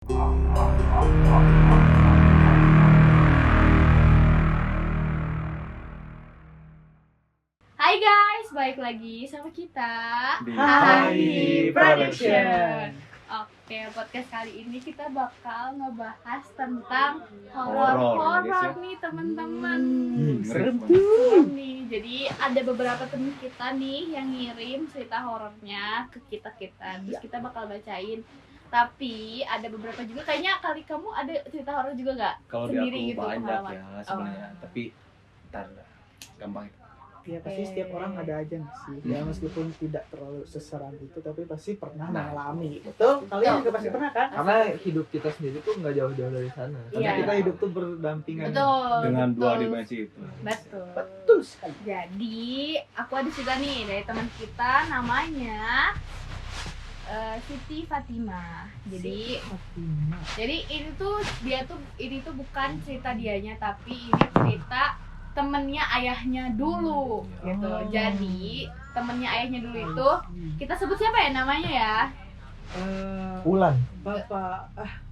Hai guys, balik lagi sama kita di Hai Production. Oke, podcast kali ini kita bakal ngebahas tentang Horor, horor guys, ya. nih teman-teman. Serem Serem nih. Jadi ada beberapa teman kita nih yang ngirim cerita horornya ke kita. Terus kita bakal bacain. Tapi ada beberapa juga kayaknya kali kamu ada cerita horor juga nggak? Kalau di Sendiri aku gitu, banyak pengalaman. ya sebenarnya, tapi ntar gampang itu. Ya pasti setiap orang ada aja nggak sih. Ya meskipun tidak terlalu seseram itu, tapi pasti pernah Nah. mengalami. Betul? Kalian juga pasti pernah kan? Karena hidup kita sendiri tuh nggak jauh-jauh dari sana. Karena Iya. kita hidup tuh berdampingan. Betul. Dengan dua betul. dimensi itu. Betul. Betul sekali. Jadi aku ada cerita nih dari teman kita namanya Siti Fatimah. Jadi ini tuh bukan cerita dianya, tapi ini cerita temennya ayahnya dulu gitu. Oh. Jadi temennya ayahnya dulu itu kita sebut siapa ya namanya ya? Bulan. Bapak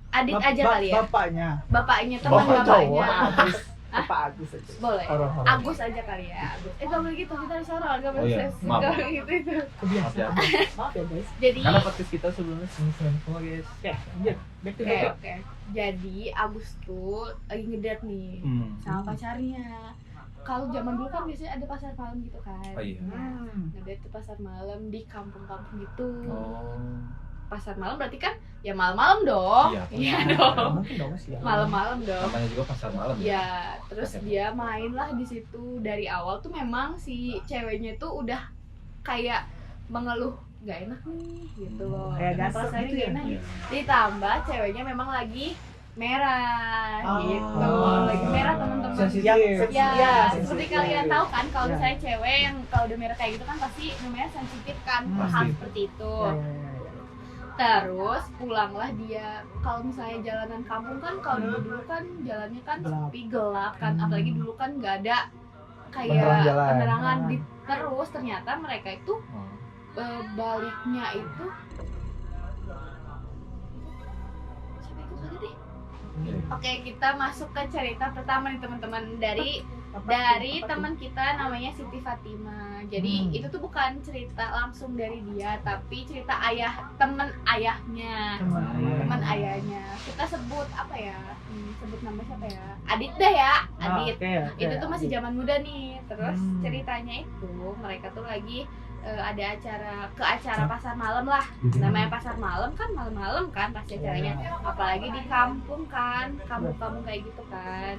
Adit aja kali ya. Bapaknya teman Bapak cowok. bapaknya. Bapak Agus aja. Boleh. Horor-horor. Agus aja kali ya. Agus. Gak boleh gitu, kita harus horor, gak Oh boleh iya, ses. maaf. Gak boleh gitu. Kebiasaan. Maaf Maaf ya guys. Jadi Karena podcast kita sebelumnya seneng semua guys. Ya, lanjut. Back to Oke, the oke. Jadi Agus tuh lagi ngedate nih sama pacarnya. Kalau zaman dulu kan biasanya ada pasar malam gitu kan. Oh iya. Ngedate tuh pasar malam di kampung-kampung gitu. Oh. Pasar malam berarti kan ya malam-malam dong. Iya, Iya Ya, dong. mungkin dong sih. Malam-malam dong. Namanya juga pasar malam. Ya, terus Oke. dia main lah di situ. Dari awal tuh memang si ceweknya tuh udah kayak mengeluh gak enak nih gitu loh. Kayak Emang gasek rasanya gitu gak ya? enak. Iya. Ditambah ceweknya memang lagi merah Oh. gitu. Lagi merah teman-teman. Sensitif. Ya, sensitif. seperti kalian tahu kan kalau Ya. misalnya cewek yang kalau udah merah kayak gitu kan pasti namanya sensitif kan, Pasti. hal seperti itu. Ya. Terus pulanglah dia, kalau misalnya jalanan kampung kan kalau dulu kan jalannya kan Gelap. sepi gelap kan, apalagi dulu kan nggak ada kayak Penerangan jalan. penerangan. Terus ternyata mereka itu Oh. baliknya itu siapa itu kali deh. Iya. Oke, kita masuk ke cerita pertama nih teman-teman dari Apa teman kita namanya Siti Fatimah. Jadi itu tuh bukan cerita langsung dari dia, tapi cerita teman ayahnya, teman ayahnya. Kita sebut apa ya? Sebut nama siapa ya? Adit deh ya, Adit. Itu tuh masih zaman muda nih. Terus ceritanya itu mereka tuh lagi ada acara pasar malam lah. Namanya pasar malam kan malam-malam kan pasti acaranya. Apalagi di kampung kan, kampung-kampung kayak gitu kan.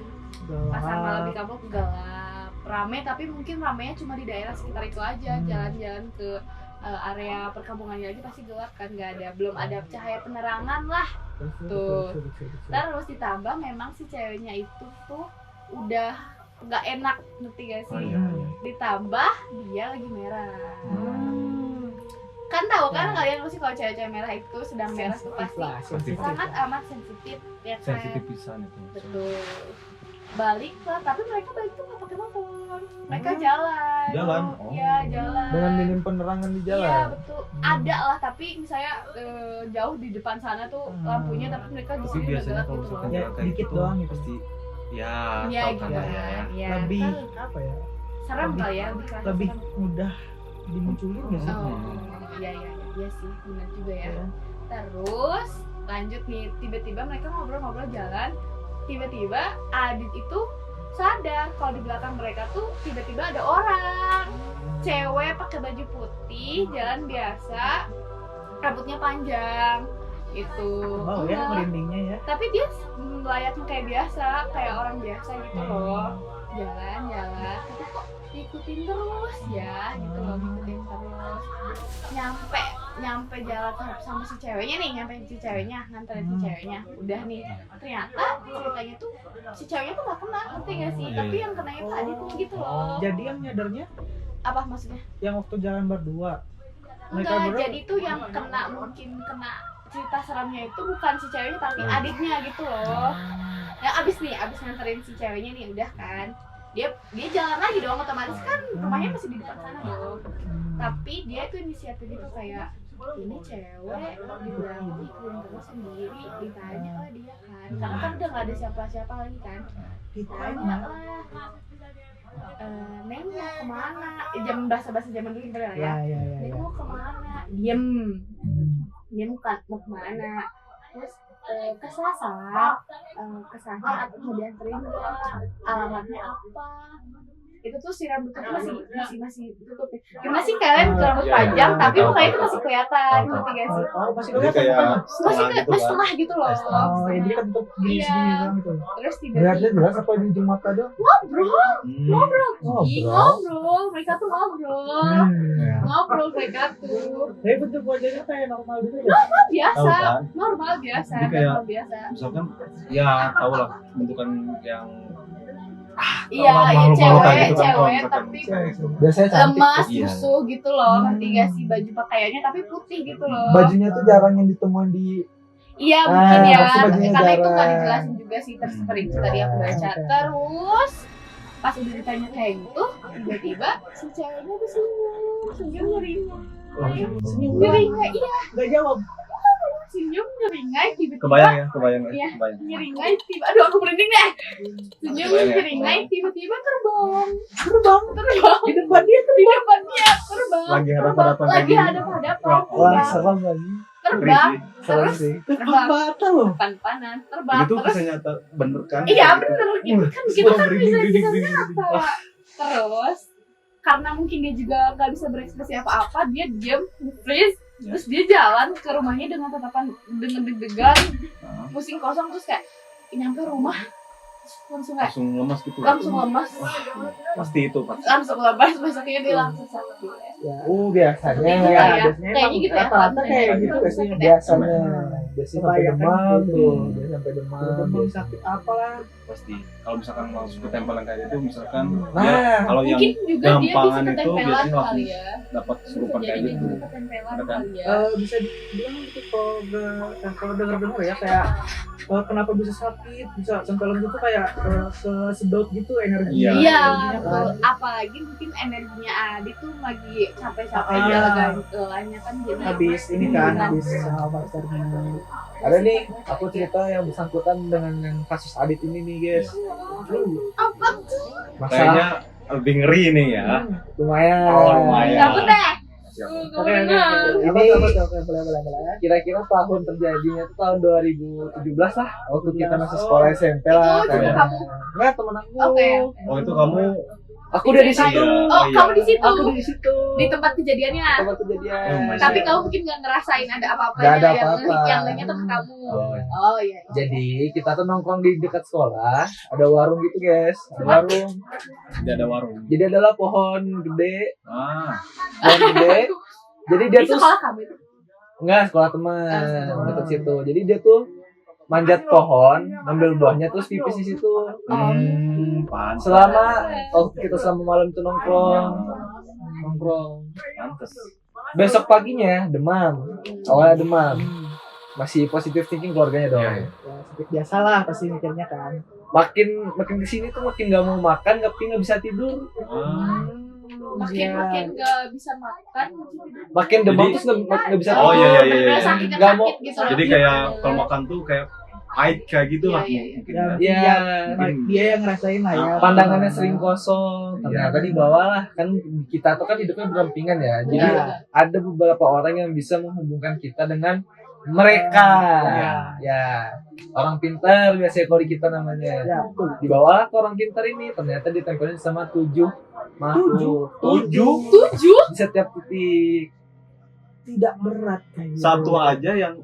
Pasar malam di kampung gelap, rame, tapi mungkin ramenya cuma di daerah sekitar itu aja. Jalan-jalan ke area perkampungannya aja pasti gelap kan, belum ada cahaya penerangan lah. Tuh. Terus ditambah memang si ceweknya itu tuh udah nggak enak, ngerti gak sih? Oh, iya, iya. Ditambah dia lagi merah. Kan tahu kan kalian pasti kalau cewek-cewek merah itu sedang merah tuh pasti sangat amat sensitif ya kan? Sensitif pisan itu. Betul. Balik lah, tapi mereka balik tuh nggak pakai motor, mereka jalan. Jalan? Oh. Iya, jalan. Dengan minim penerangan di jalan. Iya betul. Ada lah, tapi misalnya jauh di depan sana tuh lampunya, tapi mereka di Tapi sini udah biasanya gelap kalau gitu loh. misalkan Ya, jalan kayak dikit gitu doang gitu. pasti ya Iya tahu gitu kan ya. ya. Iya. Lebih Kan apa ya? serem lebih- kali ya, lebih kerasa Lebih serem. mudah dimunculin nggak sih? Oh, iya sih, benar juga ya. Ya. Terus lanjut nih, tiba-tiba mereka ngobrol-ngobrol jalan. Tiba-tiba Adit itu sadar kalau di belakang mereka tuh tiba-tiba ada orang cewek pakai baju putih, jalan biasa, rambutnya panjang itu. Wow ya merindingnya ya. Tapi dia layaknya kayak biasa, kayak orang biasa gitu loh. Jalan, tapi kok ngikutin terus ya gitu loh, ngikutin terus. Nyampe jalan sama si ceweknya nih, nganterin si ceweknya. Udah nih, ternyata ceritanya tuh si ceweknya tuh gak kena, ngerti gak sih? Iya, Tapi iya. yang kenanya tuh Adit gitu loh. Jadi yang nyadarnya Apa maksudnya? yang waktu jalan berdua. Mereka Enggak, berdua jadi tuh yang mungkin kena cerita seramnya itu bukan si ceweknya tapi Aditnya gitu loh. Ya abis nganterin si ceweknya nih udah kan, dia jalan lagi dong, otomatis kan rumahnya masih di depan sana dong. Tapi dia tuh inisiatif itu kayak ini cewek dibilang ikutin terus sendiri, ditanya lah dia kan, karena kan udah nggak ada siapa-siapa lagi kan, ditanya lah Neng mau kemana? Jam bahasa zaman dulu gitu ya. Neng mau kemana? Diem kan mau kemana? Terus ke Sasar, atau mau dianterin nggak? Alamatnya apa? Itu tuh si rambutnya masih tutup ya. Gimana sih kalian rambut panjang tapi mukanya itu masih kelihatan, ngerti gak sih? Masih Jadi kelihatan. kayak Masih setengah gitu kan. setengah gitu loh. Oh, ya jadi kan untuk gini Iya. segini doang gitu. Terus Lihatnya tiba-tiba jelas apa di ujung mata doang? ngobrol, Oh, ngobrol, mereka tuh ngobrol, ngobrol mereka tuh. Tapi bentuk wajahnya kayak normal gitu ya. Biasa, Tahu kan? normal biasa, Jadi kayak- normal biasa. Misalkan ya tau lah bentukan yang Iya, makhluk-makhluk cewek, kayak gitu kan, kalau cewek misalkan tapi Biasanya cantik. lemas, Iya. susu gitu loh, ngerti gak sih baju pakaiannya tapi putih gitu loh. Bajunya tuh jarang yang ditemuin di Iya mungkin ya, pasti bajunya karena itu jarang. nggak dijelasin juga sih terus seperti itu tadi aku baca. Oke. Terus pas udah ditanya kayak gitu, tiba-tiba si ceweknya tuh senyum nyeringai, Senyum nyeringai, iya Enggak jawab. senyum nyeringai tiba-tiba. kebayang ya, kebayang Iya. ya, kebayang. Nyeringai tiba, aduh aku merinding deh. Senyum Kebayang ya? nyeringai tiba-tiba terbang Di depan dia di depan dia terbang. Lagi hadapan-hadapan kayak Lagi gini. hadapan-hadapan. wah Terbang, serem lagi. terbang, Serem terus sih. terbang, mata loh. depan-depanan, terbang, Itu terus kisah nyata bener kan? iya bener gitu kan gitu kan bisa Merinding. nyata. Terus karena mungkin dia juga nggak bisa berekspresi apa-apa, dia diam, freeze, terus dia jalan ke rumahnya dengan tatapan dengan deg-degan, pusing kosong, terus kayak nyampe rumah langsung kayak Langsung lemas gitu. langsung lemas, Pasti itu pasti. langsung lemas, besoknya dia langsung sakit. Ya. Biasanya Gitu ya, ya, biasanya kayaknya gitu ya. rata-rata kayak Biasanya gitu gak sih? biasanya sampai Kebanyakan demam gitu. tuh, biasanya sampai demam. Demam sakit apalah. Pasti. Kalau misalkan langsung ketempelan kayak itu, misalkan Nah, ya, kalau yang Mungkin juga dia bisa gampangan itu ketempelan biasanya langsung kali ya. dapat Bisa kesurupan jadi kayak dia gitu. juga ketempelan Ada kan? kali ya. Bisa dibilang gitu kalau dengar ya kayak kenapa bisa sakit, bisa sampai lembut tuh kayak kesedot gitu energinya. Iya. Iya, Energinya betul. kan. Apalagi mungkin energinya Adi tuh lagi capek-capek Ah. jalan-jalannya kan jadi Habis ini kan, Kan. habis masternya. ada nih aku cerita yang bersangkutan dengan yang kasus Adit ini nih guys. apa tuh? Masalah Kayaknya lebih ngeri nih ya. lumayan. Oh, lumayan. Dapet deh. Siap. Kamu dengar. Apa Ini- tuh, apa tuh? Oke, boleh. Kira-kira tahun terjadinya tuh tahun 2017 lah, waktu kita masih Oh. sekolah SMP Itu lah. juga kayak- kamu. Enggak, temen aku. Oke. Oh itu kamu Aku udah di situ. Iya. Oh, iya. kamu di situ. Aku di situ. Di tempat kejadiannya. tempat kejadian. Oh, masih. Tapi kamu mungkin nggak ngerasain ada apa-apa Nggak ada yang apa-apa. yang lainnya tuh ke kamu. Oh, iya. Oh iya. Jadi kita tuh nongkrong di dekat sekolah, ada warung gitu guys, ada warung. tidak ada warung. Jadi adalah pohon gede, Ah, pohon gede. Jadi dia Di tuh sekolah kamu itu. enggak sekolah teman sekolah. dekat situ. Jadi dia tuh manjat pohon, ngambil buahnya terus pipis di situ. pantas. Selama kita selama malam tuh nongkrong. Pantas. Besok paginya demam. Awalnya demam. Masih positif thinking keluarganya dong. Iya, iya. Ya, sakit biasa lah pasti mikirnya kan. Makin kesini tuh makin nggak mau makan, tapi nggak bisa tidur. Ah. Makin nggak bisa makan. Makin demam Jadi- terus nggak bisa Oh, tidur. iya, iya, iya. Bener-bener sakit Nggak mau- gitu. Jadi kayak kalau makan tuh kayak pahit kayak gitu lah Iya, iya, mungkin. Ya, ya. Iya. dia yang ngerasain lah ya. Pandangannya sering kosong. Ternyata di bawah lah kan kita tuh kan hidupnya berdampingan ya. Jadi Iya. ada beberapa orang yang bisa menghubungkan kita dengan mereka. Iya. Ya, orang pintar biasanya kalau di kita namanya. Ya, betul. Di bawah ke orang pintar ini ternyata ditempelin sama 7 makhluk. 7 7. Di setiap titik. Tidak berat kayak gitu. satu aja yang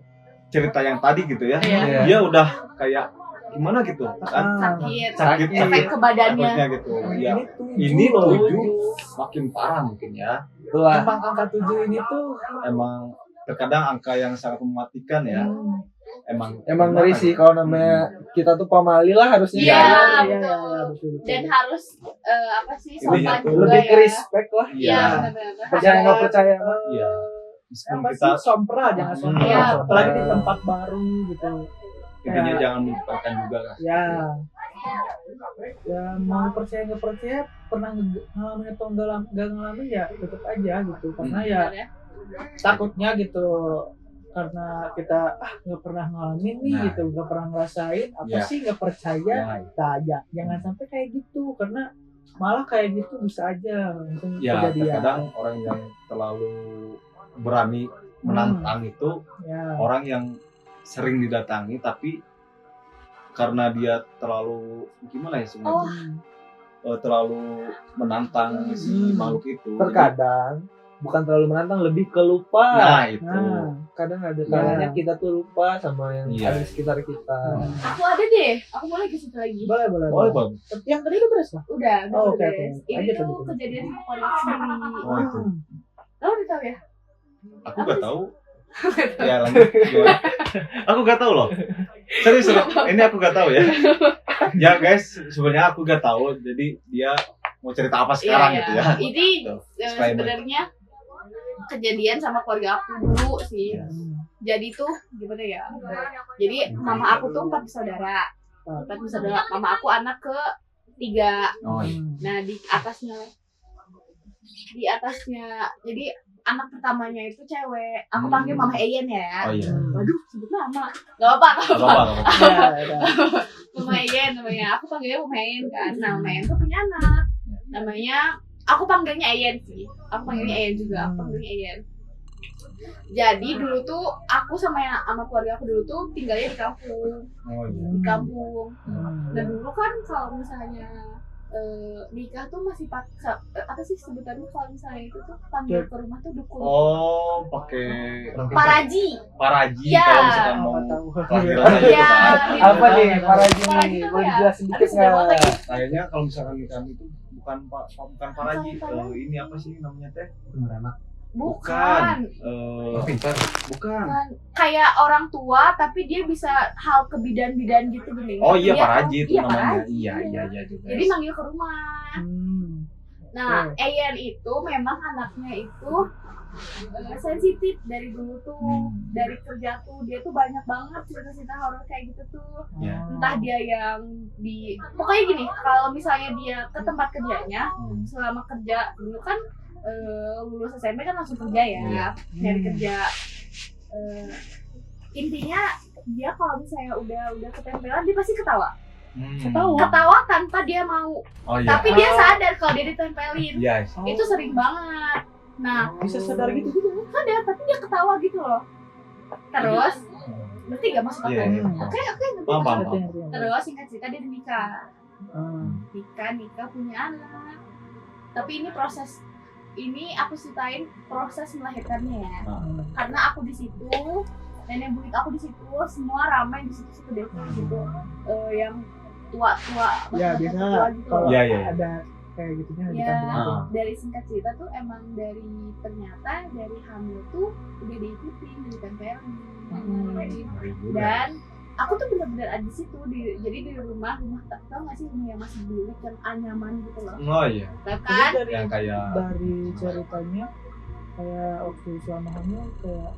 cerita yang tadi gitu ya. Iya. Dia udah kayak gimana gitu kan. Sakit. Sakit Efek ke badannya. takutnya gitu. Ya. Ini Ini loh. 7 makin parah mungkin ya. Itulah. Emang angka 7 ini tuh Emang terkadang angka yang sangat mematikan ya. Emang Emang ngeri sih kalau namanya kita tuh pamali lah harusnya. Iya. iya, betul. Dan harus apa sih Intinya sopan tuh juga Lebih ke ya. respect lah. Iya, Iya. benar-benar. Percaya nggak percaya mah. Iya. Meskipun Apa kita sih sompra, jangan sompra. Iya. Apalagi di tempat baru gitu. intinya Kayak- jangan melupakan juga lah. Ya. Ya mau percaya nggak percaya, pernah ngalamin atau nggak ngalamin ya tetap aja gitu. Karena ya Benar ya. takutnya gitu karena kita nggak pernah ngalamin nih Nah. gitu, nggak pernah ngerasain apa Ya. sih, nggak percaya. Nah, Nah, jangan sampai kayak gitu karena malah kayak gitu bisa aja langsung ya kejadian. terkadang orang yang terlalu berani menantang itu Ya. orang yang sering didatangi tapi karena dia terlalu gimana ya sebenarnya terlalu menantang si makhluk itu. Terkadang bukan terlalu menantang, lebih kelupa. Nah itu. Nah, Kadang ada kalanya kita tuh lupa sama yang Iya. ada di sekitar kita. Aku ada deh, aku mau lagi situ lagi. boleh. Boleh bang. Yang tadi udah beres lah. Udah Oh, oke, beres. oke. Ini Lanjut, tuh lanjut. kejadian sama keluarga aku sendiri. Oh itu. Lo udah tahu ya? Aku gak tahu. Ya lanjut. Gimana? Aku gak tahu loh. Serius loh. Ini aku gak tahu ya. Ya guys, sebenarnya aku gak tahu. Jadi dia mau cerita apa sekarang Iya, gitu ya. Ini Tuh, eh, disclaimer. sebenarnya kejadian sama keluarga aku dulu sih. Iya. Jadi tuh gimana ya? Jadi mama aku tuh 4 bersaudara. 4 bersaudara. Mama aku anak ke 3. Oh iya. Nah di atasnya jadi anak pertamanya itu cewek. Aku panggil Mama Eyen ya. Oh iya. Waduh, sebut nama. Gak apa-apa. Gak apa-apa. Gak apa-apa. Ya. Mama Eyen namanya. Aku panggilnya Mama Eyen kan. Nah, Mama Eyen tuh punya anak. Namanya, aku panggilnya Eyen sih. Aku panggilnya Eyen juga. Aku panggilnya Eyen. Jadi dulu tuh aku sama keluarga aku dulu tuh tinggalnya di kampung. Oh iya. Di kampung. Hmm. Dan dulu kan kalau misalnya nikah tuh masih apa sih sebutannya kalau misalnya itu tuh panggil ke rumah tuh dukun. Oh, pakai Paraji. paraji Iya. kalau misalkan mau Nggak tahu. kelahiran aja Iya. gitu. Apa nih para Paraji Jini? tuh Boleh ya? dijelasin dikit Aduh, sudah banget nggak? lagi. Kayaknya kalau misalkan nikah itu bukan paraji. Bukan. Ini apa sih namanya teh? Bukan. Pintar. Bukan. Bukan. Kayak orang tua tapi dia bisa hal kebidan-bidan gitu gini. Oh iya Dia paraji tuh- itu iya, namanya. paraji, Iya juga. Jadi manggil ke rumah. Hmm. Nah, Oke. Eyen itu memang anaknya itu sensitif dari dulu tuh. Dari kerja tuh dia tuh banyak banget cerita-cerita horor kayak gitu tuh. Ya. Entah dia yang pokoknya gini, kalau misalnya dia ke tempat kerjanya selama kerja dulu kan lulus SMP kan langsung kerja ya, Iya. nyari kerja. Intinya dia kalau misalnya udah ketempelan dia pasti ketawa tanpa dia mau. Oh iya. Tapi dia sadar kalau dia ditempelin. Iya. Itu sering banget. Nah, Bisa sadar gitu juga. sadar tapi dia ketawa gitu loh. Terus berarti gak masuk Iya, akal. iya. Oke, nanti Paham, masuk. paham. Terus singkat cerita dia nikah. Hmm. Nikah punya anak. Tapi ini aku ceritain proses melahirkannya ya. Karena aku di situ, nenek buyut aku di situ, semua ramai di situ deh gitu. Yang tua-tua, Ya biasa tua gitu. kalau Iya, iya. ada kayak gitunya di Ya, kampung aku. dari singkat cerita tuh emang ternyata dari hamil tuh udah diikutin, ditempelin. Dan aku tuh benar-benar ada di situ, jadi di rumah tau gak sih rumah yang masih bilik yang anyaman gitu loh. Oh iya. Tau Jadi kan? dari Yang kayak ceritanya kayak waktu selama hamil kayak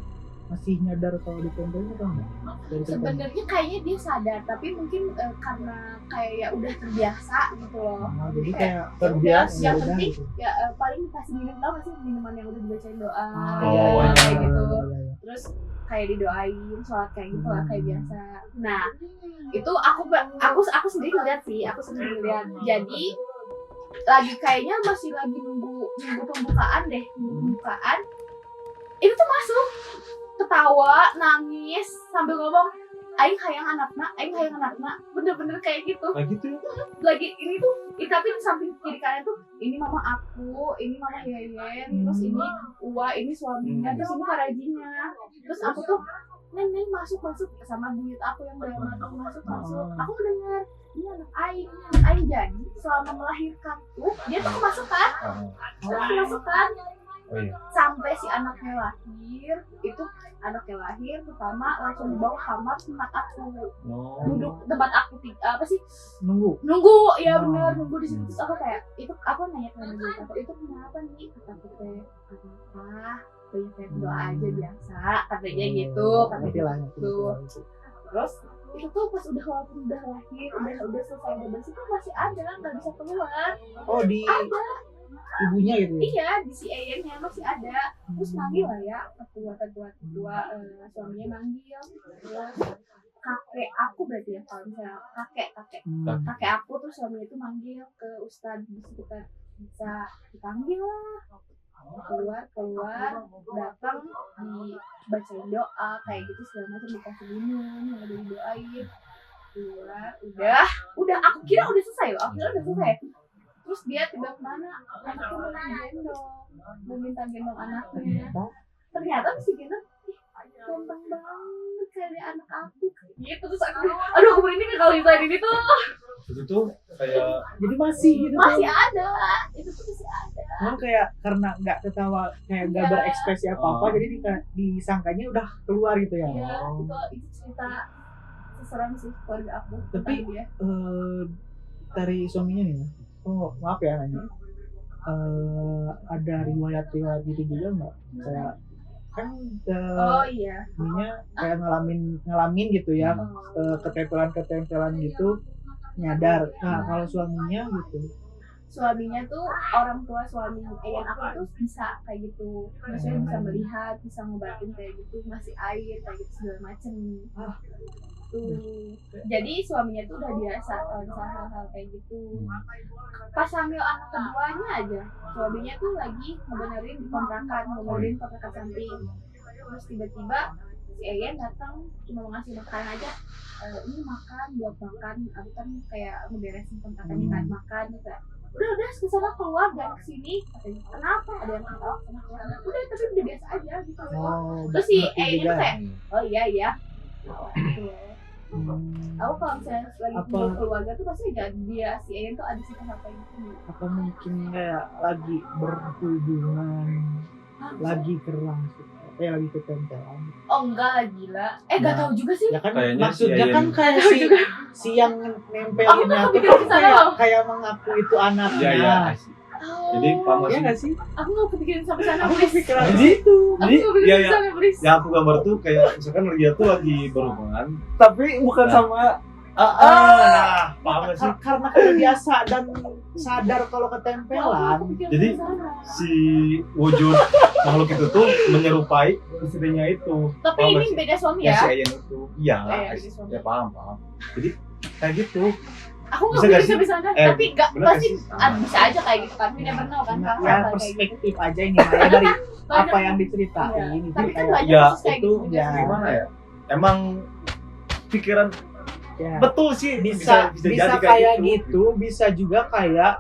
masih nyadar kalau ditempelin atau enggak? Dari ceritanya. Sebenarnya kayaknya dia sadar, tapi mungkin karena kayak udah terbiasa gitu loh. Nah, jadi Kayak, kayak terbiasa yang udah penting gitu. Ya paling dikasih minum, tau gak sih minuman yang udah dibacain doa, Oh, iya. kayak gitu. Iya. Terus kayak didoain, sholat kayak gitu lah kayak biasa. Nah itu aku sendiri ngeliat sih, aku sendiri ngeliat. Jadi lagi kayaknya masih lagi nunggu pembukaan deh, pembukaan. Itu tuh masuk, ketawa, nangis sambil ngomong, aing hayang anakna, bener-bener kayak gitu. kayak gitu ya. Lagi ini tuh, tapi di samping kiri kanan tuh, ini mama aku, ini mama Yeyen, terus ini Uwa, ini suaminya, terus ini parajinya. Terus aku tuh, Neng masuk sama buyut aku yang udah masuk. Aku mendengar, ini anak aing jadi selama melahirkan tuh dia tuh kemasukan. Oh iya. Sampai si anaknya lahir pertama langsung dibawa ke kamar tempat aku Oh. duduk, tempat aku Nunggu. nunggu ya bener, nunggu di situ. Terus aku kayak itu aku nanya ke dia kata itu kenapa nih, kata aku teh apa kayak doa aja biasa katanya gitu, Ngerti lah, ngerti gitu. lah. Terus itu tuh pas walaupun udah lahir udah selesai bebas itu masih ada, nggak bisa keluar. Oh di Ada ibunya gitu ya. Iya, di si Ayen-nya masih ada. Terus manggil lah ya, ketua suaminya manggil. Terus kakek aku berarti ya, kalau misalnya kakek aku tuh suaminya tuh manggil ke ustadz, di situ kan bisa dipanggil lah, keluar datang, dibacain doa kayak gitu segala macam, dikasih minum yang udah didoain, keluar udah aku kira udah selesai loh, terus dia tiba kemana, anaknya mau minta gendong anaknya, ternyata si gendong gampang banget kayak anak aku gitu. Terus aku merinding kalau misalnya ini tuh Itu tuh kayak Jadi masih gitu masih tuh. ada, itu tuh masih ada. Cuman kayak karena nggak ketawa, kayak nggak Iya. berekspresi apa-apa, Oh. jadi disangkanya udah keluar gitu ya. Iya, itu cerita seseram sih keluarga aku. Tapi tentang dia. dari suaminya nih, oh maaf ya nanya, ada riwayat-riwayat gitu juga nggak? Kayak kan Oh iya. ininya kayak ngalamin gitu ya, ketempelan gitu, nyadar. Nah kalau suaminya gitu, Suaminya tuh, orang tua suami Ayan aku tuh bisa kayak gitu, maksudnya bisa melihat, bisa ngobatin kayak gitu, ngasih air kayak gitu segala macem. Tuh. Jadi suaminya tuh udah biasa kalau misalnya hal-hal kayak gitu. Pas hamil anak keduanya aja, suaminya tuh lagi ngebenerin kontrakan samping. Terus tiba-tiba si Ayan datang cuma mau ngasih makan aja. Ini makan, buat makan. Aku kan kayak ngeberesin kontrakannya kan, makan kayak udah kesana keluar dan kesini, katanya kenapa ada yang ketawa sama keluar, udah tapi udah biasa aja gitu. Terus si ngerti Ayan juga. tuh kayak oh iya gitu. Aku kalau misalnya lagi Apa- keluarga tuh pasti aja dia si Ayan tuh ada sifat apa gitu. apa mungkin kayak lagi berhubungan, lagi lagi ketempelan. Oh enggak lah, gila. Enggak Nah. tahu juga sih. Ya kan Kayaknya maksudnya si kan Ayan- kayak si yang Aku nempelinnya nggak tuh kepikiran kan ke sana loh. kayak mengaku itu anaknya. Iya. Oh. Jadi paham Iya sih. nggak sih? Aku nggak kepikiran sampai sana, Aku please. kepikiran Jadi- gitu. Aku Jadi nggak kepikiran iya, sampai please. yang aku gambar tuh kayak misalkan dia tuh lagi berhubungan. Tapi bukan Nah. sama Nah, paham gak sih? Karena udah biasa dan sadar kalau Aku ketempelan. kepikiran Jadi- ke sana. Si wujud makhluk itu tuh menyerupai istrinya itu. Tapi Paham ini gak sih? beda suami Ya ya. si Ayan itu. Iya, beda suami. ya paham. Jadi kayak gitu. Aku nggak Bisa nggak kepikiran sih? sampai sana, tapi nggak bener nggak pasti sih? bisa aja kayak gitu kan. We never know kan Ya hal-hal kayak gitu. perspektif aja ini Maya dari Banyak- apa yang diceritain. Iya. Jadi Tapi kan kayak banyak Ya, kasus kayak itu, gitu juga ya. sih. Gimana ya? Emang pikiran ya, betul sih bisa jadi kayak gitu, bisa juga kayak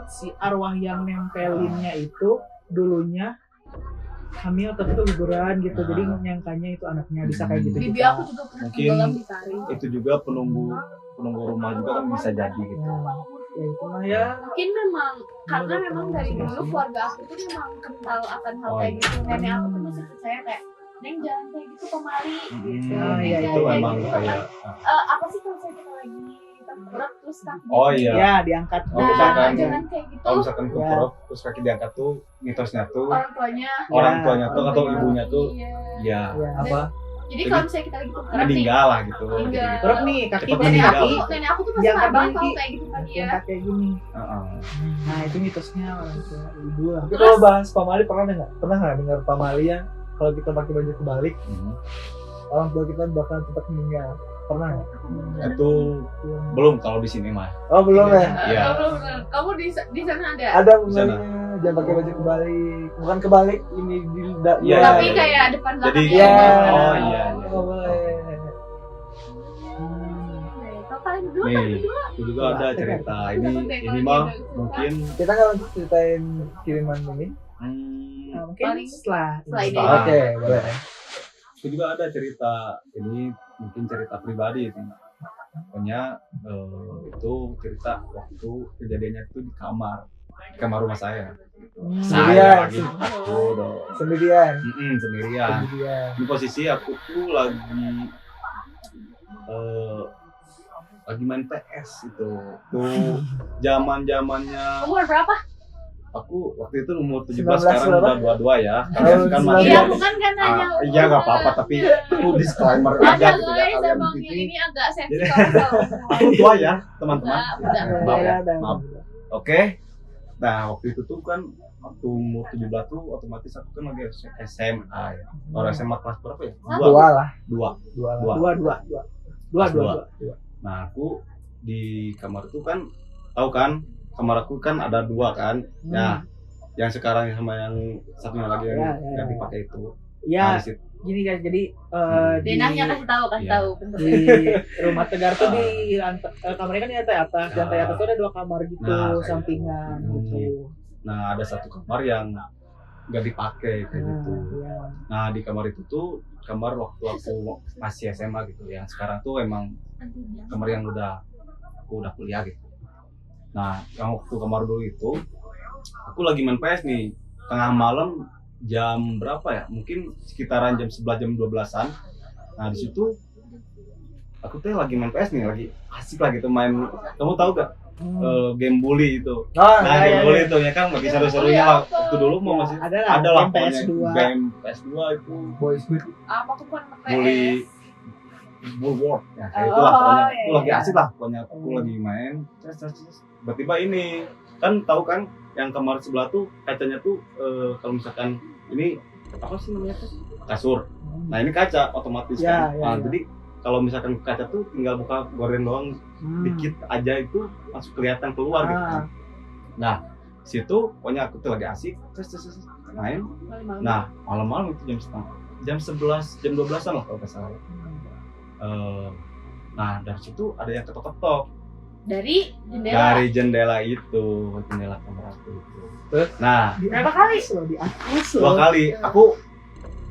si arwah yang nempelinnya itu dulunya hamil tapi itu guguran gitu, jadi Nah. nyangkanya itu anaknya, bisa kayak gitu Bibi juga. aku juga pernah Mungkin tenggelam di kali. itu juga penunggu rumah juga kan bisa jadi gitu. Ya itu mah ya. Mungkin memang karena memang dari dulu keluarga aku tuh memang kental akan hal Oh, kayak iya. gitu. Nenek aku tuh masih percaya kayak Neng jangan kayak gitu pemali gitu. Oh, Neng iya, jangan itu kayak emang gitu. kayak Apa sih kalau misalnya kita lagi tengkurap terus kaki Oh, iya. Ya diangkat. Oh, Nah, misalkan- jangan kayak gitu. kalau misalkan tukerok terus kaki diangkat tuh mitosnya tuh Orang tuanya orang tuanya tuh atau Iya. ibunya tuh Iya. ya Ya. apa Jadi Jadi kalau misalnya kita lagi tengkurap nih, meninggal lah gitu. Meninggal. Gitu. Terus nih kaki Cepet nenek meninggal. aku tuh pasti Jangan marah banget kaki. kalau kayak gitu kan dia. diangkat kayak gini. Heeh. Nah itu mitosnya orang tua ibu lah. Tapi kalau bahas pamali pernah nggak dengar pamali yang kalau kita pakai baju kebalik Mhm. orang tua kita bakal cepat meninggal? Pernah nggak? Itu belum kalau di sini mah. Oh belum ya? Iya. Kamu di sana ada. Ada Di sana. pembalinya jangan pakai baju kebalik, bukan kebalik ini di Iya, Tapi iya. kayak depan Jadi belakangnya. Iya. oh iya. Oh, boleh. Kalau kalian berdua Nih, kan berdua. itu juga ada cerita. Ini mah mungkin Kita nggak lanjut ceritain kiriman ini. Nah, mungkin Paling setelah ini. Ah. Oke, boleh. itu juga ada cerita. Ini mungkin cerita pribadi itu. Pokoknya itu cerita waktu kejadiannya itu di kamar rumah saya. Sendirian. Saya lagi aku dong. Sendirian. Sendirian. Sendirian. Di posisi aku tuh lagi main PS itu. Tuh zaman-zamannya Umur berapa? aku waktu itu umur 17 19 sekarang berapa? udah 22 ya. Oh, Kan Iya, masih bukan kan nanya. iya nggak apa-apa tapi aku disclaimer Ada aja gitu ya guys, kalian emang di yang sini. ini agak sensitif Jadi- kalau Aku tua ya teman-teman. Udah. Maaf ya, Udah. maaf. Oke. Nah waktu itu tuh kan waktu umur 17 tuh otomatis aku kan lagi SMA ya. Orang SMA kelas berapa ya? Dua lah. Dua. Dua. Nah aku di kamar itu kan tahu kan kamar aku kan ada dua kan. Nah yang sekarang sama yang satunya lagi yang Ya. nggak dipakai itu. Ya, Nah, di situ. gini guys, jadi Denahnya kasih tahu Iya. bentuknya. di rumah Tegar tuh kamarnya kan di atas, dan di atas tuh ada 2 kamar gitu, Nah, kayak sampingan gitu. Nah ada satu kamar yang nggak dipakai kayak gitu. Iya. Nah di kamar itu tuh kamar waktu aku masih SMA gitu. Yang sekarang tuh emang kamar yang aku udah kuliah gitu. Nah yang waktu kamar dulu itu aku lagi main PS nih tengah malam jam berapa ya? Mungkin sekitaran jam 11 jam 12-an. Nah di situ aku tuh lagi main PS nih, lagi asik lah gitu main. Kamu tahu gak game bully itu? Nah game bully itu ya kan lagi seru-serunya lah. Waktu dulu mau masih Ada ada lah game PS2. game PS2 itu Boys Good. Apa tuh kan bully Bulwark ya kayak Oh, itulah pokoknya iya, aku lagi iya. asik lah pokoknya aku lagi main tiba-tiba ini kan tahu kan yang kamar sebelah tuh kacanya tuh kalau misalkan ini apa sih namanya tuh kasur nah ini kaca otomatis Ya, kan ya, nah, ya. jadi kalau misalkan kaca tuh tinggal buka gorden doang dikit aja itu langsung kelihatan keluar gitu kan. Nah situ pokoknya aku tuh lagi asik main. Nah malam-malam itu jam 11 jam 12-an lah kalau nggak salah. Nah dari situ ada yang ketok-ketok Dari jendela. dari jendela itu, jendela kamar aku itu. Nah Di Berapa kali? atas loh, di atas 2 loh. kali aku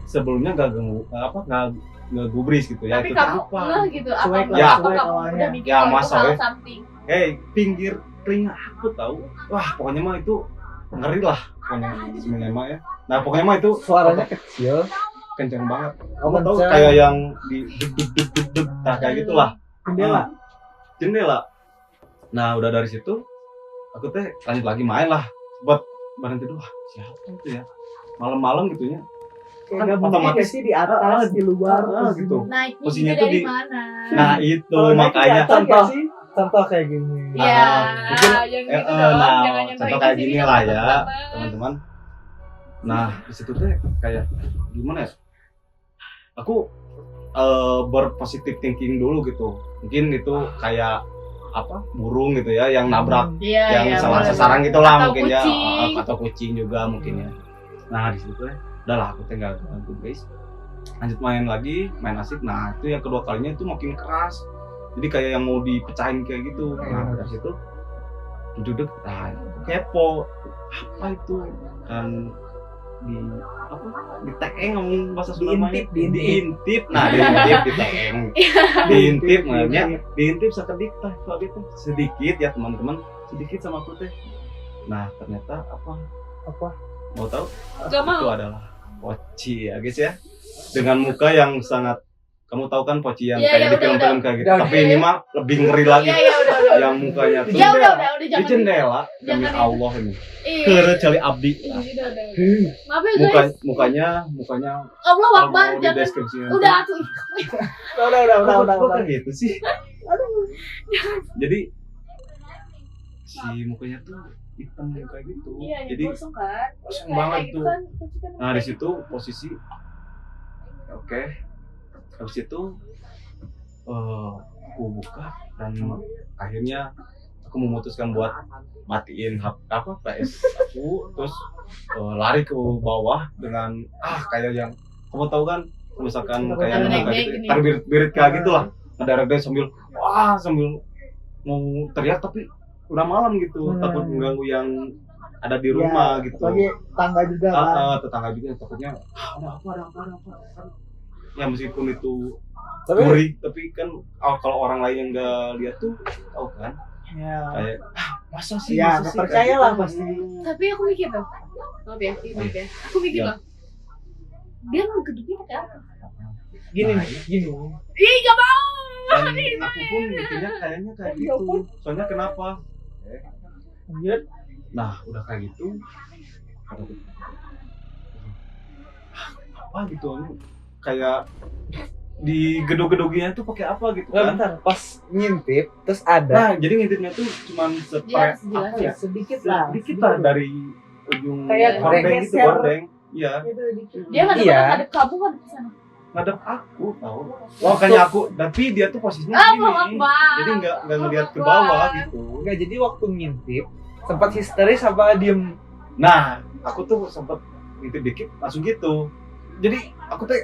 sebelumnya nggak gubris gitu ya. Tapi itu kamu apa? ngeh gitu apa? Cuek lah, Apa cuek kamu awalnya. udah mikir Ya, kalau itu masa, salah weh. something? Pinggir telinga aku tahu. Wah pokoknya mah itu ngeri lah pokoknya sebenarnya mah ya. Nah pokoknya mah itu Suaranya kecil. kenceng banget. Oh, Kamu tahu kenceng. kayak yang di deg nah kayak gitulah. Jendela. Jendela. Nah udah dari situ aku teh lanjut lagi main lah buat bareng tidur. Wah siapa itu ya malam-malam gitu ya. Kayak Kan gak mungkin otomatis- gak sih di atas, di luar gitu. Naiknya Posisinya juga tuh dari di- mana? Nah itu Kalau naik di makanya atas contoh. gak sih? Contoh kayak gini. Iya, mungkin, yang gitu dong. nah Jangan yang contoh naik kayak ke sini gini dong, lah ya teman-teman. teman-teman. Nah di situ teh kayak gimana ya? Aku berpositif thinking dulu gitu. Mungkin itu kayak apa burung gitu ya yang nabrak Iya, yang iya, salah boleh, sasaran boleh. gitu lah Atau mungkin kucing. ya atau kucing juga mungkin ya. Nah di situ ya udahlah aku tinggal ganggu guys, lanjut main lagi main asik. Nah itu yang kedua kalinya itu makin keras jadi kayak yang mau dipecahin kayak gitu. Nah dari situ duduk nah kepo apa itu kan di apa di teeng ngomong bahasa Sunda namanya diintip nah diintip di teeng diintip namanya diintip sekedik teh kalau gitu sedikit ya teman-teman sedikit sama aku teh. Nah ternyata apa mau tahu Gak mau. itu adalah poci ya guys ya dengan muka yang sangat kamu tahu kan poci yang Iya, kayak iya, di udah, film-film kayak gitu udah. tapi ini mah lebih ngeri lagi Iya, iya, udah. yang mukanya tuh Ya udah di jangan. jendela demi Jangan. Allah ini Iya. kere cali abdi. Ih, udah. Hmm. Maaf ya guys. mukanya Allah kalau Akbar mau di jangan. deskripsinya Udah aku. Udah. kok kayak gitu sih jadi si mukanya tuh hitam kayak gitu Iya, jadi yang kosong kan. kosong Kayak banget gitu tuh. kan, kucing kan nah di kayak situ posisi oke habis itu aku buka dan akhirnya aku memutuskan buat matiin apa PS aku terus lari ke bawah dengan kayak yang kamu tahu kan misalkan kayak Tarik-tarik kayak gitu gini. tarik-birit kayak gitulah ngedarat sambil mau teriak tapi udah malam gitu takut mengganggu yang ada di rumah gitu. Lagi tangga juga kan. Tetangga juga takutnya ada apa. Ya meskipun itu Tapi ngeri tapi kan kalau orang lain yang nggak lihat tuh tahu kan Ya. kayak masa sih Ya, masa sih percaya kayak lah gitu. pasti. Tapi aku mikir loh. Maaf ya. Aku mikir Ya. loh. Dia ngegeduknya pakai apa? Gini Nah, nih, gini. Ih, gak mau. Dan aku pun mikirnya kayaknya kayak Ya gitu ampun. soalnya kenapa Lanjut. nah udah kayak gitu apa gitu ini kayak di gedung-gedungnya tuh pakai apa gitu Nggak, kan. bentar, pas ngintip terus ada Nah, jadi ngintipnya tuh cuman Dia harus apa ya? sedikit lah Sedikit lah dari ujung Kayak gordeng gitu, geser. gordeng. Iya, gitu dikit. Dia ngadep Iya. ngadep kamu kan di sana. ngadep aku tahu. Oh, kayaknya aku, tapi dia tuh posisinya gini. Jadi nggak ngelihat ke bawah gitu. enggak, jadi waktu ngintip sempat histeris apa diem. Nah, aku tuh sempet ngintip dikit langsung gitu. Jadi aku tuh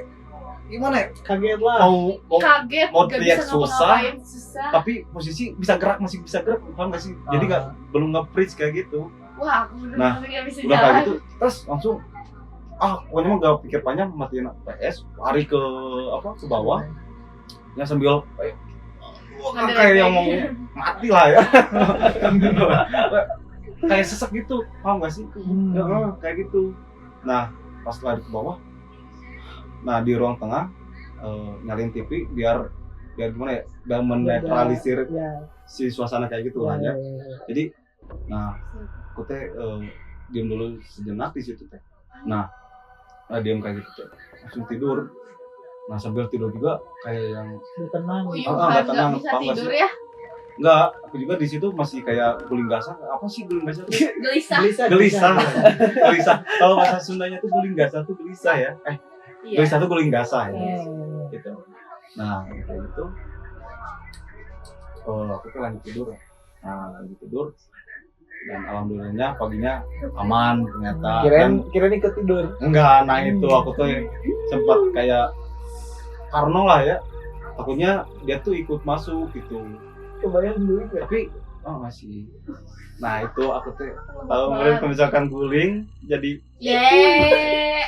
gimana ya? Kaget lah. Mau Kaget, mau nggak teriak bisa susah. ngapa-ngapain, susah. tapi posisi bisa gerak, masih bisa gerak, paham gak sih? Jadi nggak belum nge-freeze kayak gitu. Wah, aku Nah, bener-bener nggak bisa Udah kayak jalan. gitu, terus langsung pokoknya mah gak pikir panjang, matiin PS, lari ke ke bawah, ya sambil kayak yang mau mati lah ya. Kayak sesek gitu, paham gak sih? Kayak gitu. Nah, pas lari ke bawah, nah di ruang tengah nyalain TV biar gimana ya, biar menetralisir Ya. si suasana kayak gitu lah ya. Jadi, nah aku teh diam dulu sejenak di situ teh. Nah diam kayak gitu teh, langsung tidur. Nah sambil tidur juga kayak yang Udah tenang. Oh, iya, nggak kan tenang, nggak bisa paham nggak tidur sih? ya, enggak, aku juga di situ masih kayak guling gasah. Apa sih guling gasah tuh? gelisah. Gelisah. Gelisah. Kalau bahasa Sundanya tuh guling gasah tuh gelisah ya. Iya. Gelisah tuh guling gasah ya. Oh. Gitu. Nah, kayak gitu. Aku tuh lanjut tidur. Nah, lanjut tidur. Dan alhamdulillahnya paginya aman ternyata. Kirain ikut tidur. Enggak, nah itu aku tuh sempat kayak Karno lah ya. Takutnya dia tuh ikut masuk gitu. Kebayang dulu ya. Tapi masih. Nah, itu aku tuh tahu kemarin kalau misalkan guling jadi Yeay,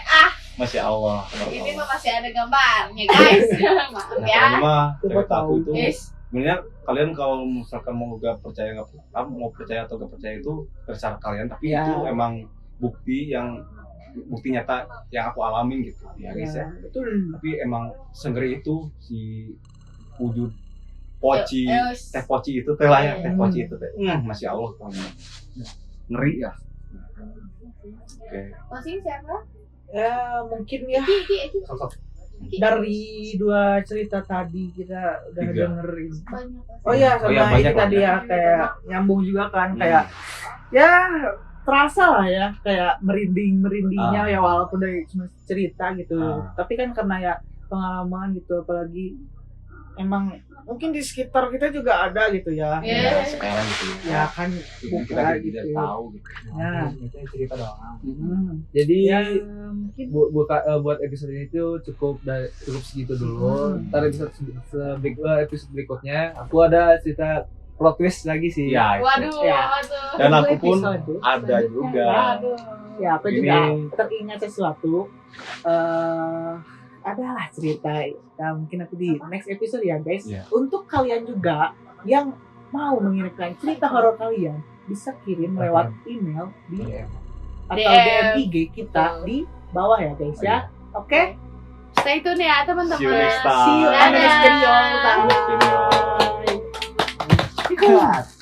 Masya Allah. ini mah masih ada gambarnya guys. Maaf Nah, ya. pokoknya mah Coba cerita aku tahu. itu Guys, sebenarnya kalian kalau misalkan mau gak percaya mau percaya atau gak percaya itu terserah kalian, tapi Ya. itu emang bukti nyata yang aku alamin gitu ya guys ya. Betul. Tapi emang sengeri itu si wujud poci teh poci itu teh lah ya, teh poci itu teh Masya Allah kamu ngeri ya. Oke. Posisi siapa? Ya mungkin ya Iki. Sosok dari dua cerita tadi kita udah 3. dengerin. Banyak. Oh iya, sama iya, banyak ini tadi lah. ya kayak nyambung juga kan, kayak ya terasa lah ya kayak merindingnya ya walaupun dari cuma cerita gitu. Tapi kan karena ya pengalaman gitu, apalagi emang mungkin di sekitar kita juga ada gitu ya. Iya. sekarang gitu Ya kan kita buka tidak gitu. tahu gitu. Ya. Itu cerita doang. Jadi Jadi ya mungkin buat episode ini tuh cukup segitu dulu. Ntar episode berikutnya aku ada cerita plot twist lagi sih. Ya, itu. Waduh, Ya. waduh. Dan aku pun episode ada juga. Waduh. ya aku Ini- juga teringat sesuatu. Adalah cerita. Nah, mungkin aku di next episode ya guys. Iya. Untuk kalian juga yang mau mengirimkan cerita horor kalian bisa kirim lewat email di atau DM IG kita di bawah ya guys ya. Oke. Stay tune ya teman-teman. See you next time. See you on the next video. Dadah. Bye. Next video. Bye.